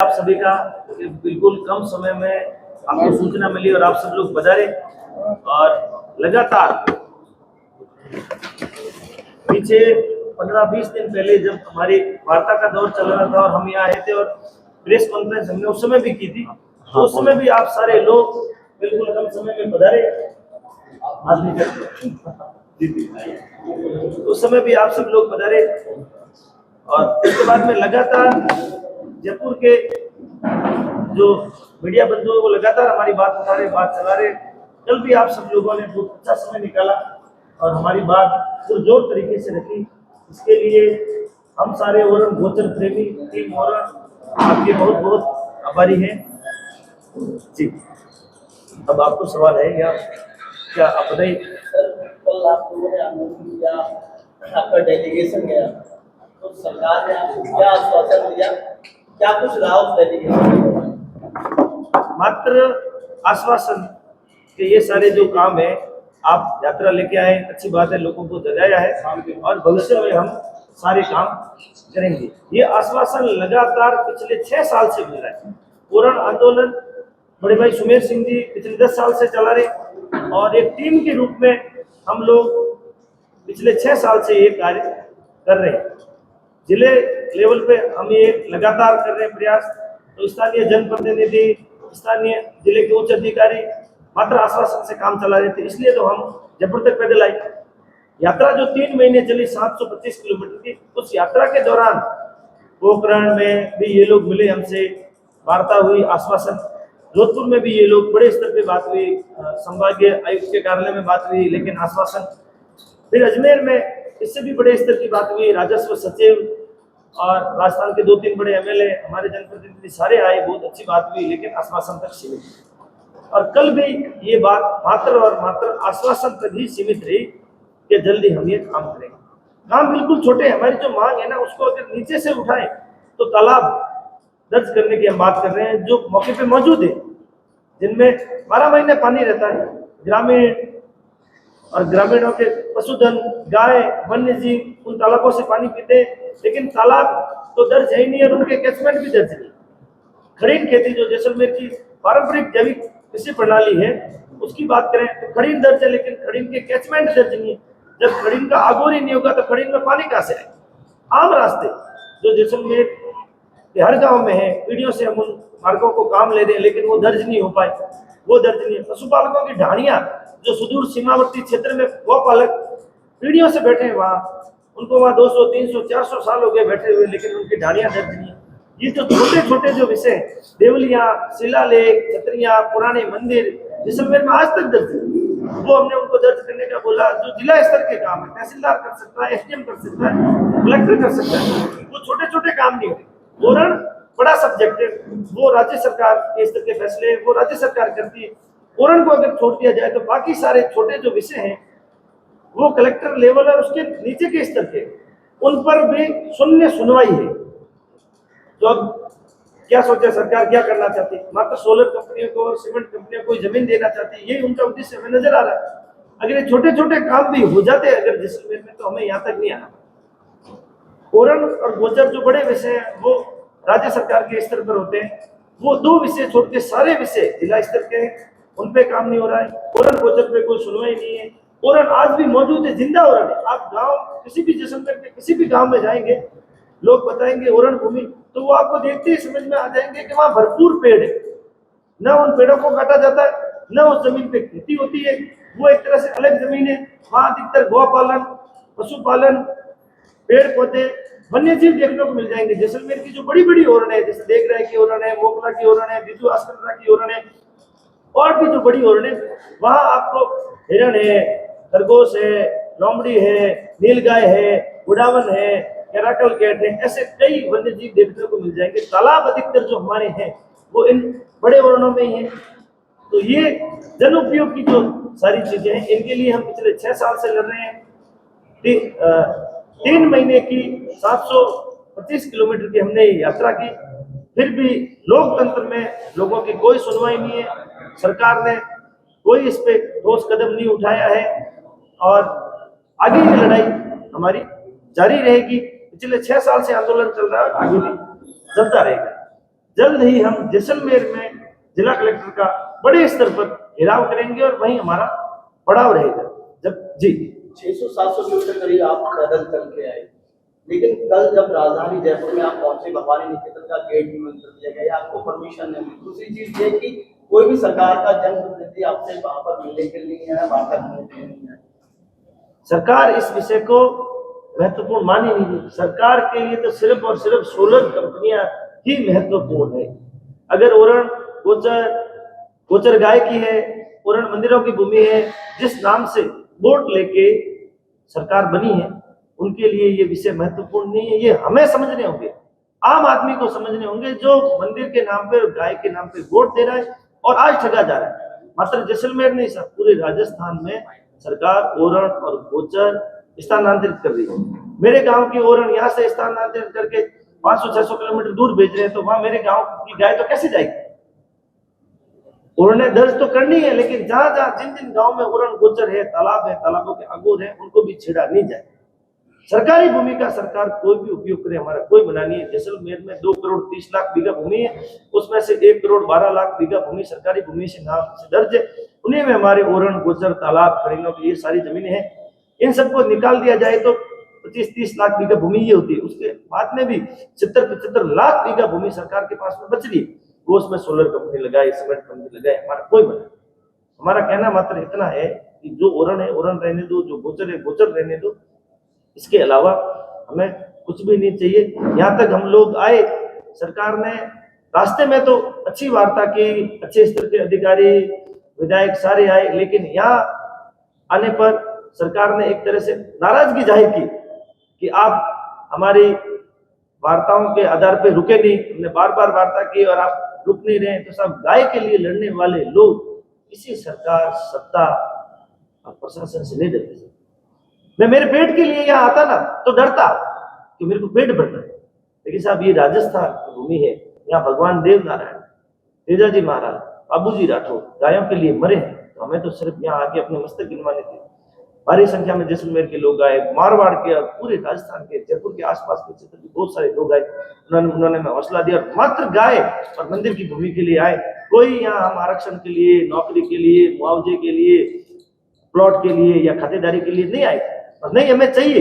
आप सभी का बिल्कुल कम समय में आपको सूचना मिली और आप सब लोग पधारे और लगातार पीछे 15-20 दिन पहले जब हमारी वार्ता का दौर चल रहा था और हम यहाँ आए थे और प्रेस कॉन्फ्रेंस हमने उस समय भी की थी, तो उस समय भी आप सारे लोग बिल्कुल कम समय में पधारे। उस समय भी आप सब लोग पधारे और इसके बाद में लगातार जयपुर के जो मीडिया बंधु हैं वो लगातार हमारी बात उठा रहे, बात चला रहे। कल भी आप सब लोगों ने बहुत अच्छा समय निकाला और हमारी बात पुरजोर तरीके से रखी। इसके लिए हम सारे ओरण गोचर प्रेमी टीम ओरण आपके बहुत बहुत आभारी हैं जी। अब आपको सवाल है या क्या आप बताइए? कल आप लोगों ने आंदोलन किया, आपका डेलीगेशन गया, तो सरकार ने आपको क्या आश्वासन दिया, क्या कुछ रहा उस डेलीगेशन में? मात्र आश्वासन कि ये सारे जो काम है आप यात्रा लेके आए, अच्छी बात है, लोगों को जगाया है और भविष्य में हम सारे काम करेंगे। ये आश्वासन लगातार पिछले 6 साल से मिल रहा है। ओरण आंदोलन बड़े भाई सुमेर सिंह जी पिछले 10 साल से चला रहे और एक टीम के रूप में हम लोग पिछले 6 साल से ये कार्य कर रहे हैं। जिले लेवल पे हम ये लगातार कर रहे हैं प्रयास। तो स्थानीय जनप्रतिनिधि, स्थानीय जिले के उच्च अधिकारी मात्र आश्वासन से काम चला रहे थे, इसलिए तो हम जयपुर तक पैदल आए। यात्रा जो 3 महीने चली 725 किलोमीटर की, उस यात्रा के दौरान पोखरण में भी ये लोग मिले हमसे, वार्ता हुई, आश्वासन। जोधपुर में भी ये लोग बड़े स्तर पे बात हुई, संभागीय आयुक्त के कार्यालय में बात हुई, लेकिन आश्वासन। फिर अजमेर में इससे भी बड़े स्तर की बात हुई, राजस्व सचिव और राजस्थान के 2-3 बड़े एमएलए, हमारे जनप्रतिनिधि सारे आए, बहुत अच्छी बात हुई, लेकिन आश्वासन तक सीमित। और कल भी ये बात मात्र और मात्र आश्वासन तक ही सीमित रही कि जल्दी हम ये काम करेंगे। काम बिल्कुल छोटे, हमारी जो मांग है ना उसको अगर नीचे से उठाएं तो तालाब दर्ज करने की हम बात कर रहे हैं जो मौके पे मौजूद है, जिनमें 12 महीने पानी रहता है। ग्रामीण और ग्रामीणों के पशुधन, गाय, वन्य जीव उन तालाबों से पानी पीते हैं, लेकिन तालाब तो दर्ज है ही नहीं और उनके कैचमेंट भी दर्ज नहीं। खड़ीन खेती जो जैसलमेर की पारंपरिक जैविक कृषि प्रणाली है उसकी बात करें तो खड़ीन दर्ज है, लेकिन खड़ीन के कैचमेंट दर्ज नहीं है। जब खड़ीन का आगोर ही नहीं होगा तो खड़ीन में पानी कहाँ से आए? आम रास्ते जो जैसलमेर के हर गांव में है, पीढ़ियों से हम उन मार्गों को काम ले रहे हैं, लेकिन वो दर्ज नहीं हो पाए, वो दर्ज नहीं है। पशुपालकों की ढाणियां जो सुदूर सीमावर्ती क्षेत्र में गौपालक पीढ़ियों से बैठे हैं, वहां उनको वहां 200, 300, 400 साल हो गए बैठे हुए, लेकिन उनकी ढाणियां दर्ज नहीं है। ये जो छोटे छोटे जो विषय, देवलियां, शिलालेख, छतरियां, पुराने मंदिर जैसलमेर में आज तक दर्ज है, वो हमने उनको दर्ज करने का बोला। जो जिला स्तर के काम है, तहसीलदार कर सकता है, एसडीएम कर सकता है, कलेक्टर कर सकता है, वो छोटे छोटे काम नहीं होते। ओरण बड़ा सब्जेक्ट है, वो राज्य सरकार के स्तर के फैसले वो राज्य सरकार करती है। ओरण को अगर छोड़ दिया जाए तो बाकी सारे छोटे जो विषय हैं वो कलेक्टर लेवल और उसके नीचे के स्तर के, उन पर भी शून्य सुनवाई है। तो अब क्या सोचा सरकार, क्या करना चाहती है? मात्र सोलर कंपनियों को, सीमेंट कंपनियों को जमीन देना चाहती है, यही उनका उद्देश्य हमें नजर आ रहा है। अगर ये छोटे छोटे काम भी हो जाते अगर जैसलमेर में, तो हमें यहाँ तक नहीं आना। ओरण और गोचर जो बड़े विषय हैं वो राज्य सरकार के स्तर पर होते हैं, वो 2 विषय छोड़ के सारे विषय जिला स्तर के हैं, उन पे काम नहीं हो रहा है। ओरण गोचर पे कोई सुनवाई नहीं है। ओरण आज भी मौजूद है, जिंदा ओरण है। आप गांव किसी भी जैसलमेर के किसी भी गांव में जाएंगे, लोग बताएंगे ओरण भूमि, तो वो आपको देखते ही समझ में आ जाएंगे कि वहां भरपूर पेड़ है, न उन पेड़ों को काटा जाता है, न उस जमीन पे खेती होती है। वो एक तरह से अलग जमीन है, वहां अधिकतर गौपालन, पशुपालन, पेड़ पौधे, वन्य जीव देखने को मिल जाएंगे। जैसलमेर की जो बड़ी बड़ी ओरण है, जैसे देख रहे की ओरण है, मोकला की ओरण है, बिजू आस्करा की ओरण है, और भी जो बड़ी ओरण है, वहां आपको हिरण है, खरगोश है, लोमड़ी है, नीलगाय है, उड़ावन है, कैराकल कैट है, ऐसे कई वन्य जीव देखने को मिल जाएंगे। तालाब अधिकतर जो हमारे हैं वो इन बड़े ओरणों में ही है। तो ये जन उपयोग की जो सारी चीजें हैं, इनके लिए हम पिछले 6 साल से लड़ रहे हैं। 3 महीने की 725 किलोमीटर की हमने यात्रा की, फिर भी लोकतंत्र में लोगों की कोई सुनवाई नहीं है। सरकार ने कोई इस पे ठोस कदम नहीं उठाया है और आगे की लड़ाई हमारी जारी रहेगी। पिछले 6 साल से आंदोलन चल रहा है, आगे भी चलता रहेगा। जल्द ही हम जैसलमेर में जिला कलेक्टर का बड़े स्तर पर घेराव करेंगे और वहीं हमारा पड़ाव रहेगा। जब जी 600-700 किलोमीटर करीब आप पैदल चल के आए, लेकिन कल जब राजधानी जयपुर में आप पहुंचे, भवानी निकेतन का गेट भी बंद कर दिया गया, आपको परमिशन नहीं मिली। दूसरी चीज ये कि कोई भी सरकार का जनप्रतिनिधि आपसे वहां पर मिलने के लिए नहीं है, वार्ता करने के लिए नहीं है। सरकार इस विषय को महत्वपूर्ण मान ही नहीं रही। सरकार के लिए तो सिर्फ और सिर्फ सोलर कंपनियां ही महत्वपूर्ण है। अगर ओरण गोचर गाय की है, ओरण मंदिरों की भूमि है, जिस नाम से वोट लेके सरकार बनी है, उनके लिए ये विषय महत्वपूर्ण नहीं है। ये हमें समझने होंगे, आम आदमी को समझने होंगे, जो मंदिर के नाम पे और गाय के नाम पे वोट दे रहा है और आज ठगा जा रहा है। मात्र जैसलमेर नहीं, सब पूरे राजस्थान में सरकार ओरण और गोचर स्थानांतरित कर रही है। मेरे गांव की ओरण यहाँ से स्थानांतरित करके 500-600 किलोमीटर दूर भेज रहे हैं, तो वहां मेरे गांव की गाय तो कैसे जाएगी? उन्होंने दर्ज तो करनी है, लेकिन जहां जहां जिन जिन गांव में उरण गोचर है, तालाब है, तालाबों के अगोर है, उनको भी छेड़ा नहीं जाए। सरकारी भूमि का सरकार कोई भी उपयोग करे, हमारा कोई मना नहीं है। जैसलमेर में 2 करोड़ 30 लाख बीघा भूमि है, उसमें से 1 करोड़ 12 लाख बीघा भूमि सरकारी भूमि से नाम से दर्ज है। उन्हीं में हमारे उरण गोचर तालाब खड़ीलों की ये सारी जमीनें हैं। इन सबको निकाल दिया जाए तो 25-30 लाख बीघा भूमि ये होती है। उसके बाद में भी 70-75 लाख बीघा भूमि सरकार के पास में बच रही है, वो उसमें सोलर कंपनी लगाए, सीमेंट कंपनी लगाए, हमारा कोई मना। हमारा कहना मात्र इतना है कि जो ओरण है ओरण रहने दो, जो गोचर है गोचर रहने दो। इसके अलावा हमें कुछ भी नहीं चाहिए। यहाँ तक हम लोग आए, सरकार ने रास्ते में तो अच्छी वार्ता की, अच्छे स्तर के अधिकारी विधायक सारे आए, लेकिन यहाँ आने पर सरकार ने एक तरह से नाराजगी जाहिर की कि आप हमारी वार्ताओं के आधार पर रुके नहीं। हमने बार बार वार्ता की और आप रुक नहीं रहे। तो सब गाय के लिए लड़ने वाले लोग किसी सरकार, सत्ता और प्रशासन से नहीं डरते। मैं मेरे पेट के लिए यहाँ आता ना तो डरता कि मेरे को पेट भरना है, लेकिन साहब ये राजस्थान की भूमि है। यहाँ भगवान देव नारायण, तेजाजी महाराज, बाबूजी राठौर गायों के लिए मरे हैं, तो हमें तो सिर्फ यहाँ आके अपने मस्तक गिनवाने थे। भारी संख्या में जैसलमेर के लोग आए, मारवाड़ के, पूरे राजस्थान के, जयपुर के आसपास के क्षेत्र के बहुत सारे लोग आए। उन्होंने हमें हौसला दिया। मात्र गाय और मंदिर की भूमि के लिए आए। कोई यहाँ हम आरक्षण के लिए, नौकरी के लिए, मुआवजे के लिए, प्लॉट के लिए या खातेदारी के लिए नहीं आए। और नहीं हमें चाहिए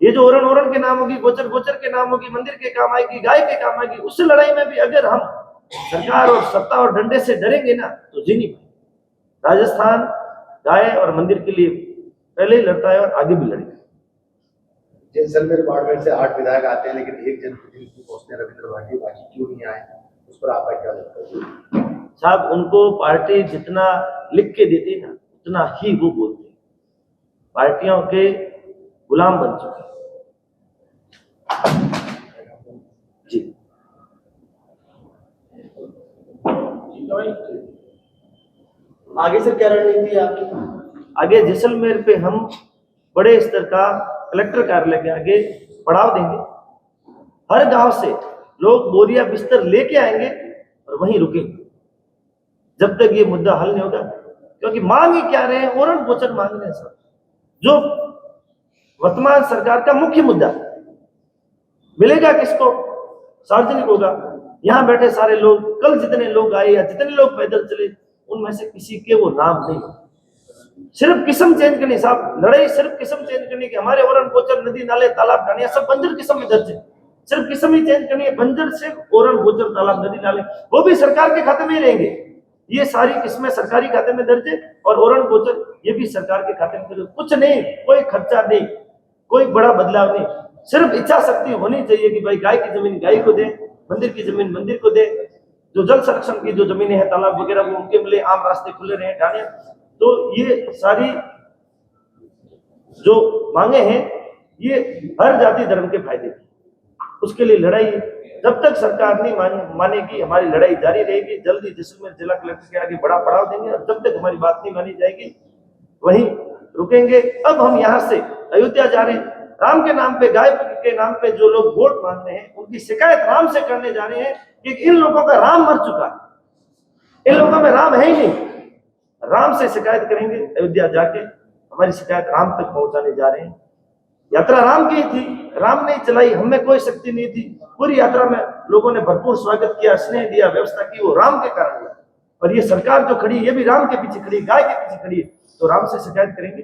ये जो ओरण के नाम होगी, गोचर गोचर के नाम होगी, मंदिर के काम आएगी, गाय के काम आएगी। उस लड़ाई में भी अगर हम सरकार और सत्ता और डंडे से डरेंगे ना तो जी नहीं पाएंगे। राजस्थान गाय और मंदिर के लिए पहले ही लड़ता है और आगे भी लड़ेगा। जैसलमेर बाड़मेर से 8 विधायक आते हैं, लेकिन एक जनप्रतिनिधि पहुंचते रविंद्र भाटी, बाकी क्यों नहीं आए, उस पर आपका क्या लगता है? साहब उनको पार्टी जितना लिख के देती ना उतना ही वो बोलते हैं। पार्टियों के गुलाम बन चुके हैं। जी आगे से क्या रणनीति है आपकी? आगे जैसलमेर पे हम बड़े स्तर का कलेक्टर कार्यालय के आगे पड़ाव देंगे। हर गांव से लोग बोरिया बिस्तर लेके आएंगे और वहीं रुकेंगे जब तक ये मुद्दा हल नहीं होगा। क्योंकि मांग ही क्या रहे हैं, ओरण गोचर मांग रहे हैं सब, जो वर्तमान सरकार का मुख्य मुद्दा। मिलेगा किसको? सार्वजनिक होगा। यहाँ बैठे सारे लोग, कल जितने लोग आए या जितने लोग पैदल चले, उनमें से किसी के वो नाम नहीं। सिर्फ किस्म चेंज करनी साहब, लड़ाई सिर्फ किस्म चेंज करनी कि हमारे ओरण गोचर नदी नाले तालाब ढाणियां सब बंजर किस्म में दर्ज है। सिर्फ किस्म ही चेंज करनी है, बंजर से ओरण गोचर तालाब नदी नाले वो भी सरकार के खाते में ही रहेंगे। ये सारी किस्में सरकारी खाते में दर्ज है और ओरण गोचर ये भी सरकार के खाते में दर्ज है। कुछ नहीं, कोई खर्चा नहीं, कोई बड़ा बदलाव नहीं। सिर्फ इच्छा शक्ति होनी चाहिए कि भाई गाय की जमीन गाय को दे, मंदिर की जमीन मंदिर को दे, जो जल संरक्षण की जो जमीनें हैं तालाब वगैरह वो उनके मिले, आम रास्ते खुले रहे, ढाणियां। तो ये सारी जो मांगे हैं ये हर जाति धर्म के फायदे की, उसके लिए लड़ाई जब तक सरकार नहीं मानेगी हमारी लड़ाई जारी रहेगी। जल्दी जैसलमेर जिला कलेक्टर के आगे बड़ा पड़ाव देंगे और जब तक हमारी बात नहीं मानी जाएगी वहीं रुकेंगे। अब हम यहाँ से अयोध्या जा रहे हैं, राम के नाम पे, गाय के नाम पे जो लोग वोट मांग रहे हैं उनकी शिकायत राम से करने जा रहे हैं कि इन लोगों का राम मर चुका है, इन लोगों में राम है ही नहीं। राम से शिकायत करेंगे, अयोध्या जाके हमारी शिकायत राम तक पहुंचाने जा रहे हैं। यात्रा राम की ही थी, राम ने चलाई, हमें कोई शक्ति नहीं थी। पूरी यात्रा में लोगों ने भरपूर स्वागत किया, स्नेह दिया, व्यवस्था की, वो राम के कारण हुआ। और ये सरकार जो खड़ी है ये भी राम के पीछे खड़ी है, गाय के पीछे खड़ी है। तो राम से शिकायत करेंगे,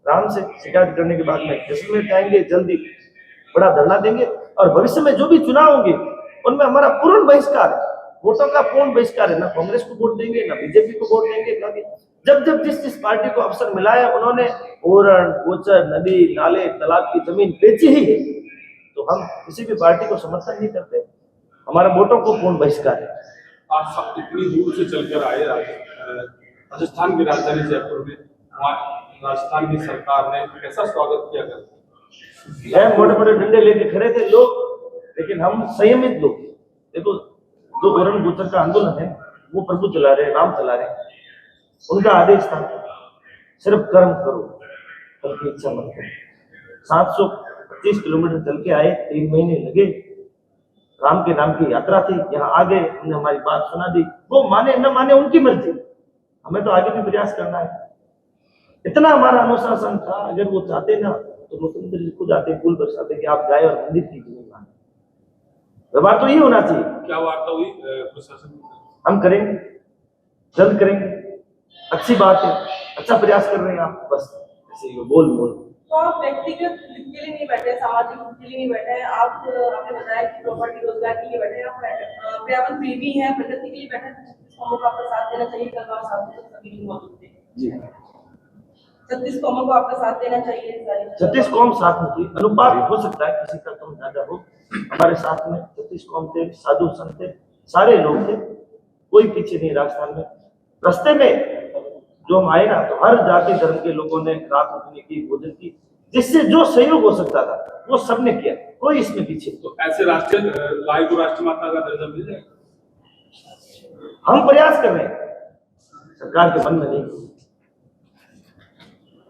राम से शिकायत करने के बाद में जैसलमेर जाएंगे, जल्दी बड़ा धरना देंगे। और भविष्य में जो भी चुनाव होंगे उनमें हमारा पूर्ण बहिष्कार है, वोटों का पूर्ण बहिष्कार है। ना कांग्रेस को वोट देंगे, ना बीजेपी को वोट देंगे। क्योंकि जब जिस पार्टी को अवसर मिला है उन्होंने ओरण, गोचर, नदी, नाले, तालाब की जमीन बेची ही है, तो हम किसी भी पार्टी को समर्थन नहीं करते। हमारा वोटों को पूर्ण बहिष्कार है। आप सब इतनी दूर से चलकर आए राजस्थान की राजधानी जयपुर में, वहाँ राजस्थान की सरकार ने कैसा स्वागत किया करते? मोटे मोटे डंडे लेके खड़े थे लोग, लेकिन हम संयमित लोग। देखो, जो ओरण गोचर का आंदोलन है वो प्रभु चला रहे, राम चला रहे, उनका आदेश था सिर्फ कर्म करो, फल की इच्छा मत करो। 725 किलोमीटर चल के आए, 3 महीने लगे, राम के नाम की यात्रा थी, यहाँ आ गए, हमने हमारी बात सुना दी। वो माने न माने उनकी मर्जी, हमें तो आगे भी प्रयास करना है। इतना हमारा अनुशासन था, अगर वो चाहते ना तो मुख्यमंत्री जी खुद आते, फूल बरसाते कि आप जाए और मंदिर की जमीन मांगे। व्यवहार तो ये होना चाहिए। क्या वार्ता हुई प्रशासन? हम करेंगे, जल्द करेंगे, अच्छी बात है, अच्छा प्रयास कर रहे हैं आप, बस ऐसे ही बोल तो आप व्यक्तिगत हित के लिए नहीं बैठे, सामाजिक हित के लिए नहीं बैठे, आपने बताया कि प्रॉपर्टी रोजगार के लिए बैठे, आप पर्यावरण प्रेमी हैं, प्रकृति के लिए बैठे, कौमों को आपका साथ देना चाहिए। कल बार साथ सभी लोग मौजूद थे जी, 36 कौमों को आपका साथ देना चाहिए। 36 कौम साथ में थी, अनुपात हो सकता है किसी का कम ज्यादा हो, हमारे साथ में 36 कौम थे, साधु संत थे, सारे लोग थे, कोई पीछे नहीं। राजस्थान में रास्ते में जो हम आए ना, तो हर जाति धर्म के लोगों ने रात रुकने की, भोजन की, जिससे जो सहयोग हो सकता था वो सबने किया, कोई इसमें पीछे। तो ऐसे राष्ट्रीय गाय को राष्ट्रमाता का दर्जा मिल जाए? हम प्रयास कर रहे हैं, सरकार के मन में नहीं।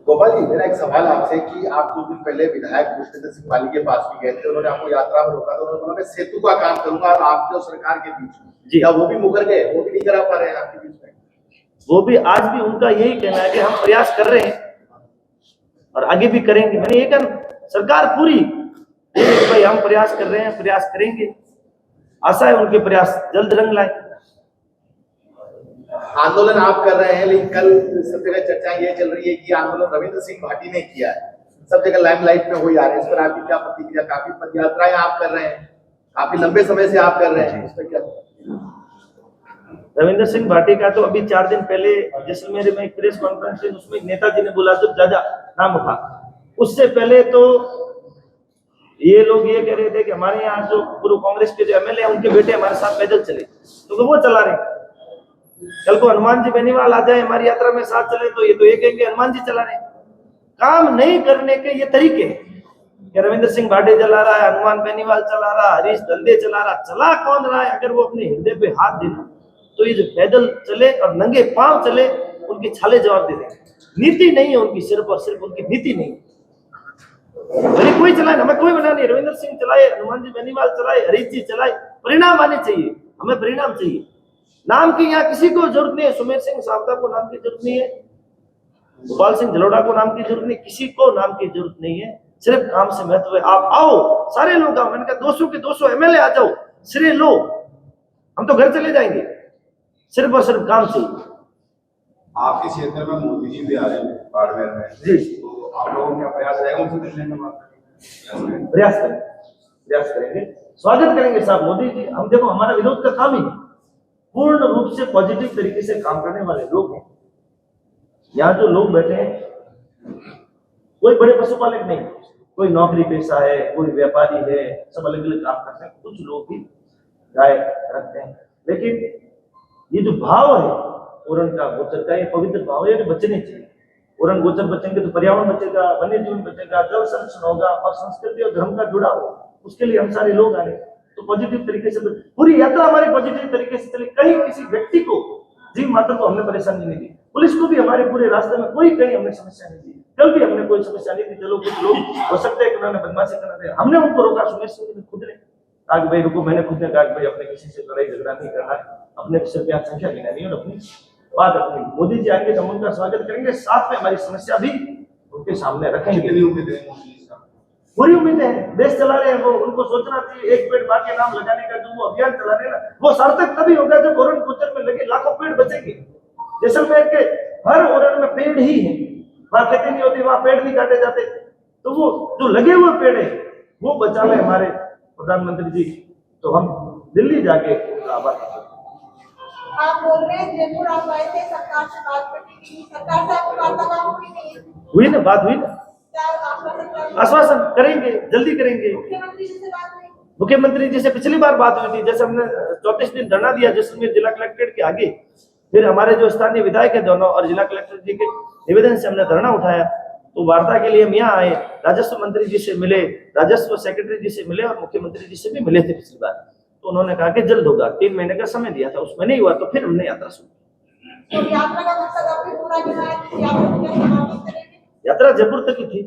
गोपाल जी, मेरा एक सवाल आपसे कि आप कुछ दिन पहले विधायक पुष्पेंद्र सिंह पाली के पास भी गए थे, उन्होंने आपको यात्रा में रोका था, उन्होंने बोला मैं सेतु का काम करूंगा और आपके और सरकार के बीच में। जी, क्या वो भी मुकर गए, वो भी नहीं करा पा रहे हैं आपके बीच में? वो भी आज भी उनका यही कहना है कि हम प्रयास कर रहे हैं और आगे भी करेंगे। मैंने ये कहा, सरकार पूरी भाई हम प्रयास कर रहे हैं, प्रयास करेंगे, आशा है उनके प्रयास जल्द रंग लाए। आंदोलन आप कर रहे हैं, लेकिन कल सब जगह चर्चा ये चल रही है कि आंदोलन रविंद्र सिंह भाटी ने किया है, सब जगह लाइमलाइट में हो जा रहे हैं, इस पर आपकी क्या प्रतिक्रिया? काफी पदयात्राएं आप कर रहे हैं, काफी लंबे समय से आप कर रहे हैं, इस पर क्या? रविंद्र सिंह भाटी का तो अभी 4 दिन पहले जैसलमेर में एक प्रेस कॉन्फ्रेंस है, उसमें नेताजी ने बोला जब ज्यादा नाम उठा। उससे पहले तो ये लोग ये कह रहे थे कि हमारे यहाँ जो पूर्व कांग्रेस के जो एमएलए हैं उनके बेटे हमारे साथ पैदल चले, तो वो चला रहे। कल को हनुमान जी बेनीवाल आ जाए हमारी यात्रा में साथ चले, तो ये तो ये कहेंगे हनुमान जी चला रहे। काम नहीं करने के ये तरीके कि रविंद्र सिंह भाटी चला रहा है, हनुमान बेनीवाल चला रहा, हरीश दंदे चला रहा, चला कौन रहा है? अगर वो अपने हृदय पे हाथ देना तो ये जो पैदल चले और नंगे पांव चले, उनकी छाले जवाब दे देंगे। नीति नहीं है उनकी, सिर्फ और सिर्फ उनकी नीति नहीं है। भले कोई चलाए, हमें कोई मना नहीं, रविंद्र सिंह चलाए, हनुमान जी बेनीवाल चलाए, हरीश जी चलाए, परिणाम आने चाहिए, हमें परिणाम चाहिए। नाम की यहाँ किसी को जरूरत नहीं है, सुमेर सिंह सावता को नाम की जरूरत नहीं है, गोपाल सिंह जलोड़ा को नाम की जरूरत नहीं, किसी को नाम की जरूरत नहीं है, सिर्फ काम से महत्व है। आप आओ, सारे लोग आओ, मैंने कहा 200 के 200 एमएलए आ जाओ, श्रेय लो, हम तो घर चले जाएंगे, सिर्फ और सिर्फ काम चाहिए। आपके क्षेत्र में मोदी जी भी आ रहे हैं बाड़मेर में जी, तो आप लोगों का प्रयास रहेगा उनसे मिलने का? प्रयास करेंगे, स्वागत करेंगे साहब मोदी जी। हम देखो, हमारा विरोध का काम ही पूर्ण रूप से पॉजिटिव तरीके से काम करने वाले लोग हैं। यहाँ जो लोग बैठे हैं कोई बड़े पशुपालक नहीं, कोई नौकरी पेशा है, कोई व्यापारी है, सब अलग अलग काम करते हैं। कुछ लोग भी गाय रखते हैं, लेकिन ये जो भाव है ओरण का, गोचर का, ये पवित्र भाव है, बचने चाहिए। ओरण गोचर बचेंगे तो पर्यावरण बचेगा, वन्य जीवन बचेगा, जल संरक्षण होगा और संस्कृति और धर्म का जुड़ाव होगा। उसके लिए हम सारे लोग आ रहे हैं, तो पॉजिटिव तरीके से पूरी यात्रा हमारी पॉजिटिव तरीके से चली। कहीं किसी व्यक्ति को, जीव मात्र को हमने परेशानी नहीं दी। पुलिस को भी हमारे पूरे रास्ते में कोई कहीं हमने समस्या नहीं दी, कल भी हमने कोई समस्या नहीं दी। चलो कुछ लोग हो सकते हैं कि उन्होंने बदमाशी करना थे, हमने उनको रोका। सुमेर सिंह ने खुद ने कहा कि भाई रुको, मैंने खुद ने कहा कि भाई अपने किसी से लड़ाई झगड़ा नहीं करना है, अपने सिर्फ यहाँ संख्या गिना नहीं और अपनी बात रखनी। मोदी जी आएंगे तो हम उनका स्वागत करेंगे, साथ में हमारी समस्या भी उनके सामने रखेंगे। कितनी उम्मीद है मोदी जी का? पूरी उम्मीदें हैं, देश चला रहे हैं वो, उनको सोचना चाहिए एक पेड़ मां के नाम लगाने का जो वो अभियान चला रहे हैं ना, वो सार्थक तभी होगा जब ओरन कुचर में लगे लाखों पेड़ बचेंगे। जैसलमेर के हर ओरन में पेड़ ही है, वहां खेती नहीं होती, वहां पेड़ नहीं काटे जाते, तो वो जो लगे हुए पेड़ है वो बचा ले हमारे प्रधानमंत्री जी, तो हम दिल्ली जाके उनका आभार करते हैं। आप बोल रहे हैं जयपुर आप आए थे, सरकार से बात करने के लिए, सरकार से आपकी वार्तालाप हुई नहीं है? हुई ना, बात हुई ना, क्या आश्वासन क्या? आश्वासन करेंगे, जल्दी करेंगे। मुख्यमंत्री जी से बात हुई? मुख्यमंत्री जी से पिछली बार बात हुई थी, जैसे हमने 34 दिन धरना दिया जैसलमेर जिला कलेक्ट्रेट के आगे, फिर हमारे जो स्थानीय विधायक है दोनों और जिला कलेक्टर जी के निवेदन से हमने धरना उठाया, तो वार्ता के लिए हम यहाँ आए, राजस्व मंत्री जी से मिले, राजस्व सेक्रेटरी जी से मिले और मुख्यमंत्री जी से भी मिले थे पिछली बार, तो उन्होंने कहा कि जल्द होगा, 3 महीने का समय दिया था, उसमें नहीं हुआ, तो फिर हमने यात्रा शुरू। तो यात्रा का मकसद अभी पूरा नहीं है, यात्रा क्या समाप्त करेंगे? यात्रा जयपुर तक ही थी,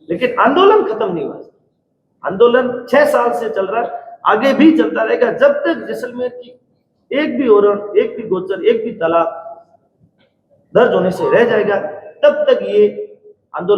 लेकिन आंदोलन खत्म नहीं हुआ। आंदोलन 6 साल से चल रहा है, आगे भी चलता रहेगा जब तक जैसलमेर की एक भी ओरन, एक भी गोचर, एक भी तालाब दर्ज होने से रह जाएगा, तब तक ये